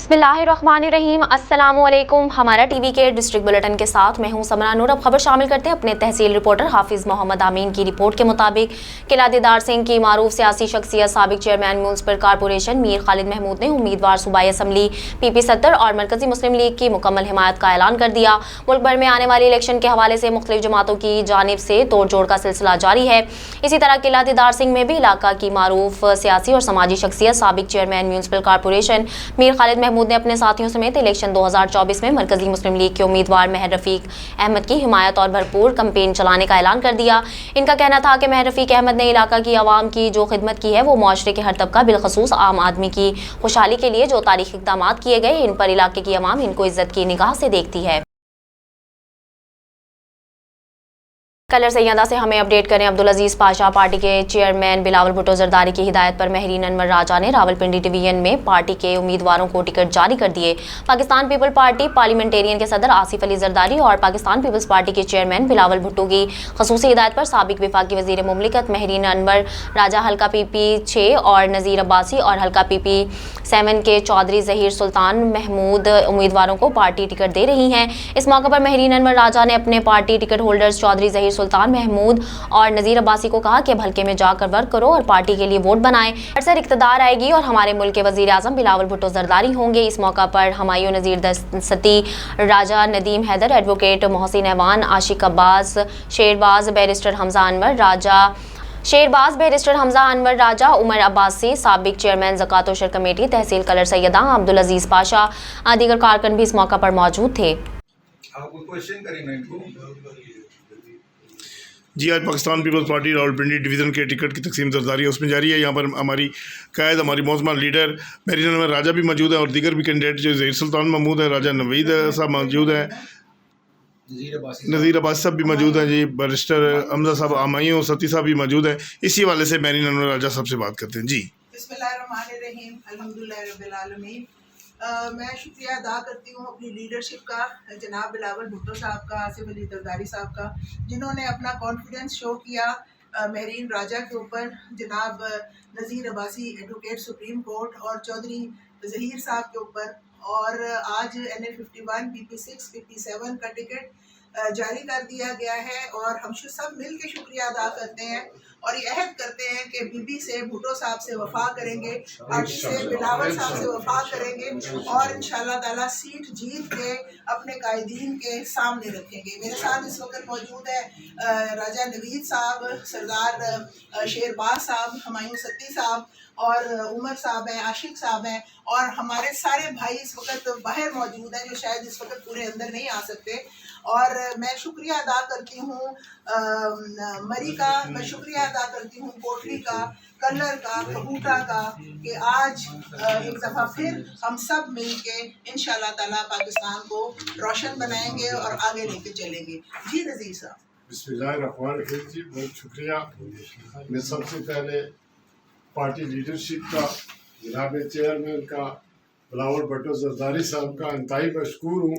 बिस्मिल्लाहिर्रहमानिर्रहीम। अस्सलामुअलैकुम। हमारा टीवी के डिस्ट्रिक्ट बुलेटिन के साथ मैं हूं समरा नूर। अब खबर शामिल करते हैं अपने तहसील रिपोर्टर हाफिज़ मोहम्मद आमीन की रिपोर्ट के मुताबिक किला दीदार सिंह की मारूफ सियासी शख्सियत साबिक chairman municipal corporation Mir Khalid Mahmood ने उम्मीदवार सूबाई असम्बली PP 70 और मरकजी मुस्लिम लीग की मुकम्मल हिमायत का ऐलान कर दिया। मुल्क भर में आने वाली इलेक्शन के हवाले से मुख्तलिफ जमातों की जानिब से तोड़ जोड़ का सिलसिला जारी है। इसी तरह किला दीदार सिंह में भी इलाका की मारूफ सियासी और समाजी शख्सियत साबिक chairman municipal corporation Mir Khalid Mahmood ने अपने साथियों समेत इलेक्शन 2024 में मरकजी मुस्लिम लीग के उम्मीदवार महर रफीक अहमद की हिमायत और भरपूर कैंपेन चलाने का ऐलान कर दिया। इनका कहना था कि महर रफीक अहमद ने इलाका की आवाम की जो खिदमत की है वो मुआशरे के हर तबका बिलखसूस आम आदमी की खुशहाली के लिए जो तारीखी इक़दाम किए गए इन पर इलाके की आवाम इनको इज्जत की निगाह से देखती है। कलर सैयदा से हमें अपडेट करें। अब्दुल अजीज पाशा पार्टी के चेयरमैन बिलावल भुट्टो जरदारी की हिदायत पर महरीन अनवर राजा ने रावलपिंडी डिवीजन में पार्टी के उम्मीदवारों को टिकट जारी कर दिए। पाकिस्तान पीपल पार्टी पार्लियामेंटेरियन के सदर आसिफ अली जरदारी और पाकिस्तान पीपल्स पार्टी के चेयरमैन बिलावल भुट्टो की खसूसी हिदायत पर साबिक वफाकी वजीर मुमलिकत महरीन अनवर राजा हल्का PP 6 और नज़ीर अब्बासी और हल्का PP 7 के चौधरी जहीर सुल्तान महमूद उम्मीदवारों को पार्टी टिकट दे रही हैं। इस मौके पर महरीन अनवर राजा ने अपने party ticket holders Chaudhry Zaheer Sultan Mahmood और नज़ीर अब्बासी को कहा कि अब हल्के में जाकर वर्क करो और पार्टी के लिए वोट बनाएं। अक्सर इक़्तिदार आएगी और हमारे मुल्क के वज़ीर आज़म बिलावल भुट्टो जरदारी होंगे। इस मौका पर हमायूं नज़ीर दस्ती, राजा नदीम हैदर, एडवोकेट मोहसिन ऐवान, आशिक अब्बास, शेरबाज बैरिस्टर हमजा अनवर राजा, उमर अब्बासी, साबिक चेयरमैन ज़कात व शर कमेटी तहसील कलर सैयदा अब्दुल अजीज पाशा, दीगर कारकुन भी इस मौका पर मौजूद थे। जी, आज Pakistan Peoples Party Rawalpindi division के टिकट की तकसीम जरदारी है, उसमें जारी है। यहाँ पर हमारी कायद, हमारी मौजूदा लीडर महरीन अनवर राजा भी मौजूद है और दीगर भी कैंडिडेट जो ज़हीर सुल्तान महमूद है, राजा नवीद साहब मौजूद हैं, नज़ीर अब्बासी साहब भी मौजूद हैं, जी बैरिस्टर हमजा साहब, हमायूं सती साहब भी मौजूद हैं। इसी हवाले से महरीन अनवर राजा साहब से बात करते हैं। जी, बिस्मिल्लाहिर्रहमानिर्रहीम, अल्हम्दुलिल्लाह रब्बिल आलमीन। मैं शुक्रिया अदा करती हूँ अपनी लीडरशिप का, जनाब बिलावल भुट्टो साहब का, आसिफ अली जरदारी साहब का, जिन्होंने अपना कॉन्फिडेंस शो किया महरीन राजा के ऊपर, जनाब नज़ीर अब्बासी एडवोकेट सुप्रीम कोर्ट और चौधरी जहीर साहब के ऊपर, और आज NA 51 PP 6 PP 7 का टिकट जारी कर दिया गया है। और हम सब मिल के शुक्रिया अदा करते हैं और ये अहद करते हैं कि बीबी से भुट्टो साहब से वफा करेंगे, पार्टी से बिलावल साहब से वफा करेंगे और इंशाल्लाह ताला सीट जीत के अपने कायदीन के सामने रखेंगे। मेरे साथ इस वक्त मौजूद है राजा नवीद साहब, सरदार शेरबाज साहब, हमायूं सती साहब और उमर साहब हैं, आशिक साहब हैं, और हमारे सारे भाई इस वक्त बाहर मौजूद हैं जो शायद इस वक्त पूरे अंदर नहीं आ सकते। और मैं शुक्रिया अदा करती हूँ मरी का, मैं शुक्रिया अदा करती हूँ कोटली का, कलर का, कबूटा का, कि आज एक दफ़ा फिर हम सब मिल के इंशाल्लाह ताला पाकिस्तान को रोशन बनाएंगे और आगे लेके चलेंगे। जी नज़ीर साहब। बिस्मिल्लाहिर्रहमानिर्रहीम जी, बहुत शुक्रिया। मैं सबसे पहले पार्टी लीडरशिप का, जनाब चेयरमैन का बिलावल भुट्टो जरदारी साहब का इंतहाई मशकूर हूँ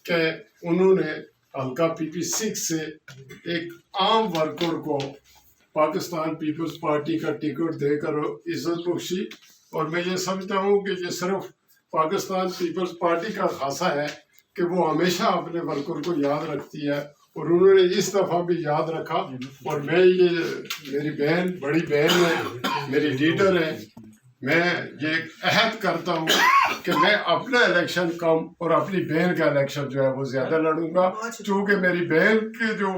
कि उन्होंने हल्का PP 6 से एक आम वर्कर को पाकिस्तान पीपल्स पार्टी का टिकट देकर इज्जत बख्शी। और मैं ये समझता हूँ कि ये सिर्फ पाकिस्तान पीपल्स पार्टी का खासा है कि वो हमेशा अपने वर्कर को याद रखती है, और उन्होंने इस दफ़ा भी याद रखा। और मैं ये, मेरी बहन, बड़ी बहन है, मेरी लीडर है, मैं ये अहद करता हूँ कि मैं अपना इलेक्शन कम और अपनी बहन का इलेक्शन जो है वो ज़्यादा लड़ूंगा, क्योंकि मेरी बहन के जो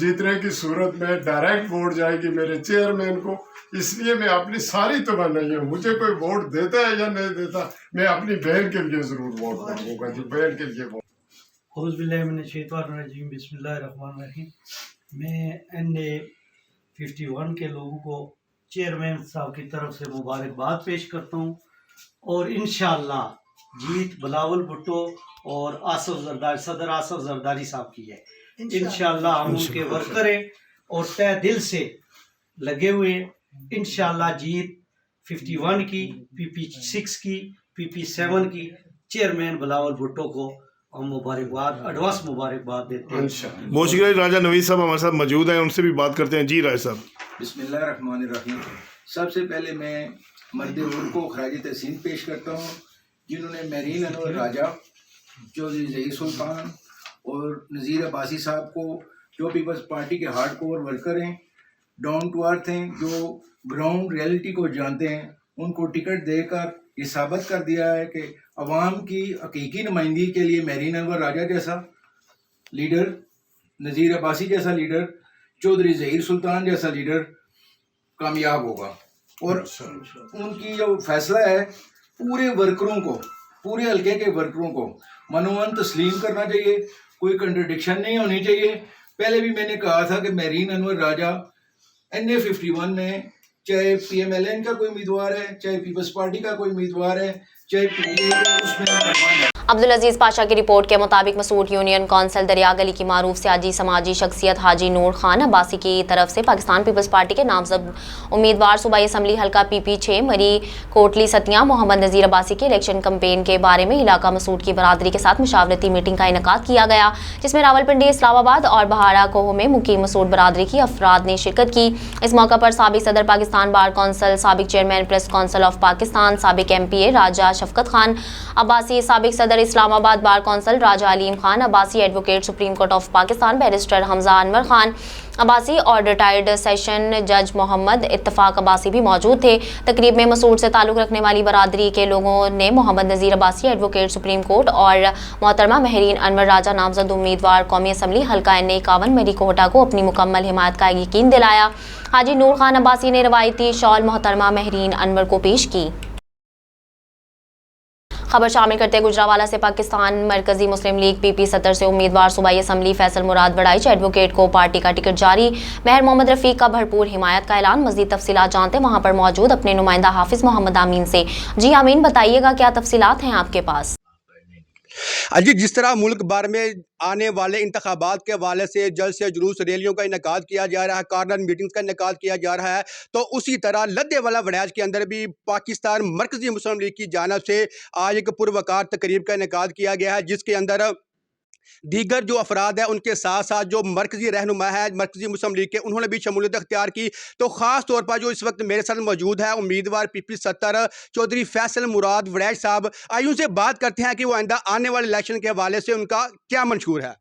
जीतने की सूरत में डायरेक्ट वोट जाएगी मेरे चेयरमैन को, इसलिए मैं अपनी सारी तमन्नाएं, मुझे कोई वोट देता है या नहीं देता, मैं अपनी बहन के लिए ज़रूर वोट मांगूंगा जी, बहन के लिए वोट। बिस्मिल्लाहिर्रहमानिर्रहीम। मैं NA 51 के लोगों को चेयरमैन साहब की तरफ से मुबारकबाद पेश करता हूँ और इंशाअल्लाह जीत बिलावल भुट्टो और आसिफ जरदारी, सदर आसिफ जरदारी साहब की है। इंशाअल्लाह हम उनके वर्कर हैं और तय दिल से लगे हुए। इंशाअल्लाह जीत 51 की, PP 6 की, PP 7 की चेयरमैन बिलावल भुट्टो को हम मुबारकबाद, एडवांस मुबारकबाद देते हैं। बहुत शुक्रिया। राजा नवीद साहब हमारे साथ मौजूद हैं, उनसे भी बात करते हैं। जी राय साहब। बिस्मिल्लाहिर्रहमानिर्रहीम। सबसे पहले मैं मर्द उर्द को खराज तहसीन पेश करता हूँ जिन्होंने मेरीन अनवर राजा, चौधरी ज़हीर सुल्तान और नज़ीर अब्बासी साहब को, जो पीपल्स पार्टी के हार्ड कोर वर्कर हैं, डाउन टू अर्थ हैं, जो ग्राउंड रियलिटी को जानते हैं, उनको टिकट देकर ये साबित कर दिया है कि अवाम की हकीकी नुमाइंदगी के लिए मेरीन अनवर राजा जैसा लीडर, नज़ीर अब्बासी जैसा लीडर, चौधरी ज़हीर सुल्तान जैसा लीडर कामयाब होगा। और उनकी जो फैसला है पूरे वर्करों को, पूरे हल्के के वर्करों को मनोमन तस्लीम करना चाहिए, कोई कंट्रडिक्शन नहीं होनी चाहिए। पहले भी मैंने कहा था कि मेरीन अनवर राजा NA51 में चाहे PMLN का कोई उम्मीदवार है, चाहे पीपल्स पार्टी का कोई उम्मीदवार है, चाहे PA उसमें अब्दुल अजीज पाशा की रिपोर्ट के मुताबिक मसूद यूनियन कौंसिल दरिया गली की मारूफ सियासी समाजी शख्सियत हाजी नूर खान अब्बासी की तरफ से पाकिस्तान पीपल्स पार्टी के नामजद उम्मीदवार सूबाई असम्बली हल्का PP6 मरी कोटली सतिया मोहम्मद नज़ीर अब्बासी के इलेक्शन कैंपेन के बारे में इलाका मसूद की बरादरी के साथ मुशावरती मीटिंग का इनेकाद किया गया, जिसमें रावलपिंडी, इस्लामाबाद और बहारा कोह में मुकीम मसूद बरादरी की अफराद ने शिरकत की। इस मौका पर साबिक सदर पाकिस्तान बार कौंसिल, साबिक chairman press council of Pakistan, साबिक MPA राजा शफकत खान अब्बासी, साबिक सदर Islamabad bar council Raja Aleem Khan Abbasi, advocate supreme court of Pakistan barrister Hamza Anwar Khan Abbasi और रिटायर्ड सेशन जज मोहम्मद इत्तफाक अब्बासी भी मौजूद थे। तकरीब में मसूद से ताल्लुक़ रखने वाली बरादरी के लोगों ने मोहम्मद नज़ीर अब्बासी, एडवोकेट सुप्रीम कोर्ट और मोहतरमा महरीन अनवर राजा नामजद उम्मीदवार कौमी असम्बली हल्का NA51 मरी कोहटा को अपनी मुकम्मल हिमायत का यकीन दिलाया। हाजी नूर खान अब्बासी ने रवायती शॉल मोहतरमा महरीन अनवर को पेश की। खबर शामिल करते हैं गुजरावाला से। पाकिस्तान मरकजी मुस्लिम लीग PP 70 से उम्मीदवार सूबाई असम्बली फैसल मुराद वड़ाइच एडवोकेट को पार्टी का टिकट जारी। महर मोहम्मद रफीक का भरपूर हिमायत का ऐलान। मजीद तफसीलात जानते हैं वहां पर मौजूद अपने नुमाइंदा हाफिज मोहम्मद आमीन से। जी आमीन, बताइएगा क्या तफसीलात हैं आपके पास? अजी, जिस तरह मुल्क भर में आने वाले इंतखाबात के हवाले से जल्द से जुलूस रैलियों का इनेकाद किया जा रहा है, कॉर्नर मीटिंग्स का इनेकाद किया जा रहा है, तो उसी तरह लद्देवाला वड़ाइच के अंदर भी पाकिस्तान मरकजी मुस्लिम लीग की जानिब से आज एक पुरवकार तकरीब का इनेकाद किया गया है, जिसके अंदर दीगर जो अफराद है उनके साथ साथ जो मरकजी रहनुमा है मरकजी मुस्लिम लीग के, उन्होंने भी शमूलियत अख्तियार की। तो ख़ास तौर पर जो इस वक्त मेरे साथ मौजूद है उम्मीदवार PP 70 चौधरी फैसल मुराद वड़ाइच साहब, आइए उनसे बात करते हैं कि वो आइंदा आने वाले इलेक्शन के हवाले से उनका क्या मंशूर है।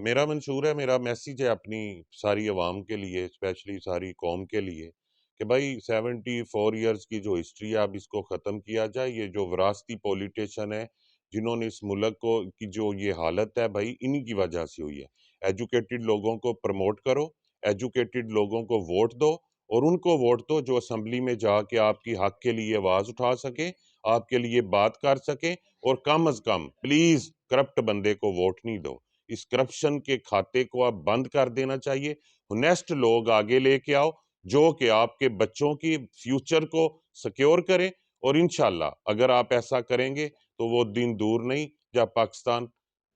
मेरा मंशूर है, मेरा मैसेज है अपनी सारी अवाम के लिए, स्पेशली सारी कौम के लिए, कि भाई 74 ईयर्स की जो हिस्ट्री है अब इसको ख़त्म किया जाए। ये जो विरासती पॉलिटिशियन है जिन्होंने इस मुल्क को की जो ये हालत है भाई इन्हीं की वजह से हुई है। एजुकेटेड लोगों को प्रमोट करो, एजुकेटेड लोगों को वोट दो और उनको वोट दो जो असम्बली में जाके आपकी हक के लिए आवाज़ उठा सके, आपके लिए बात कर सके। और कम अज़ कम प्लीज़ करप्ट बंदे को वोट नहीं दो। इस करप्शन के खाते को आप बंद कर देना चाहिए। होनेस्ट लोग आगे लेके आओ जो कि आपके बच्चों की फ्यूचर को सिक्योर करे। और इंशाल्लाह अगर आप ऐसा करेंगे तो वो दिन दूर नहीं जब पाकिस्तान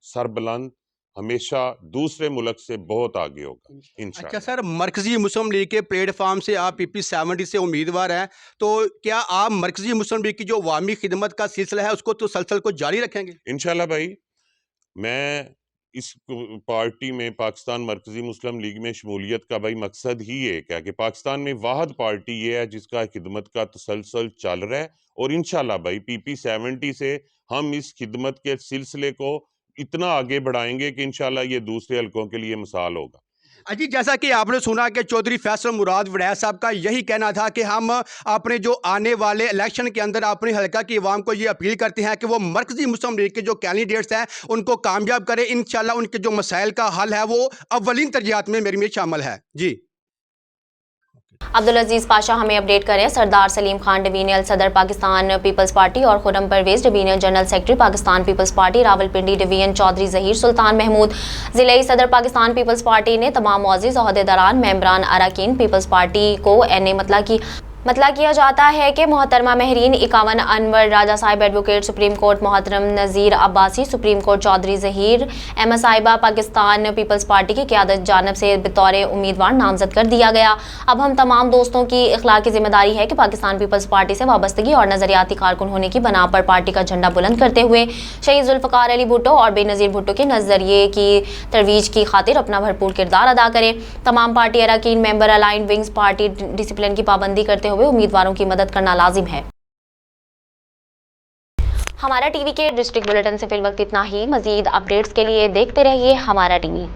सरबुलंद हमेशा दूसरे मुल्क से बहुत आगे होगा इंशाल्लाह। अच्छा सर, मरकजी मुस्लिम लीग के प्लेटफॉर्म से आप PP 70 से उम्मीदवार हैं, तो क्या आप मरकजी मुस्लिम लीग की जो अवामी खिदमत का सिलसिला है उसको तो सलसल को जारी रखेंगे? इंशाल्लाह भाई, मैं इस पार्टी में पाकिस्तान मरकजी मुस्लिम लीग में शमूलियत का भाई मकसद ही एक है कि पाकिस्तान में वाहद पार्टी ये है जिसका खिदमत का तसलसल चल रहा है। और इंशाल्लाह भाई PP 70 से हम इस खिदमत के सिलसिले को इतना आगे बढ़ाएंगे कि इंशाल्लाह ये दूसरे हलकों के लिए मिसाल होगा। अजी, जैसा कि आपने सुना कि चौधरी फैसल मुराद वड़ाइच साहब का यही कहना था कि हम अपने जो आने वाले इलेक्शन के अंदर अपने हल्का की आवाम को ये अपील करते हैं कि वो मरकजी मुस्लिम लीग के जो कैंडिडेट्स हैं उनको कामयाब करें। इंशाल्लाह उनके जो मसाइल का हल है वो अव्वलीन तरजीहात में मेरे में शामिल है। जी अब्दुल अजीज पाशा हमें अपडेट करें। सरदार सलीम खान डिवीनियल सदर पाकिस्तान पीपल्स पार्टी और Khurram Parvez divisional general secretary Pakistan Peoples Party Rawalpindi division Chaudhry Zaheer Sultan Mahmood ज़िले सदर पाकिस्तान पीपल्स पार्टी ने तमाम मुअज़्ज़िज़ ओहदेदारान मेंबरान अरकान पीपल्स पार्टी को NA मतला किया जाता है कि मोहतरमा महरीन 51 अनवर राजा साहिब एडवोकेट सुप्रीम कोर्ट मोहतरम नज़ीर अब्बासी सुप्रीम कोर्ट चौधरी ज़हीर अहमद साहिबा पाकिस्तान पीपल्स पार्टी की क़यादत जानब से बतौर उम्मीदवार नामजद कर दिया गया। अब हम तमाम दोस्तों की इखलाकी जिम्मेदारी है कि पाकिस्तान पीपल्स पार्टी से वाबस्तगी और नज़रियाती कारकुन होने की बना पर पार्टी का झंडा बुलंद करते हुए शहीद जुल्फ़िकार अली भुट्टो और बेनज़ीर भुट्टो के नज़रिए की तरवीज की खातिर अपना भरपूर किरदार अदा करें। तमाम पार्टी अरकान member align wings party discipline की पाबंदी करते हुए उम्मीदवारों की मदद करना लाजिम है। हमारा टीवी के डिस्ट्रिक्ट बुलेटिन से फिल वक्त इतना ही। मजीद अपडेट्स के लिए देखते रहिए हमारा टीवी।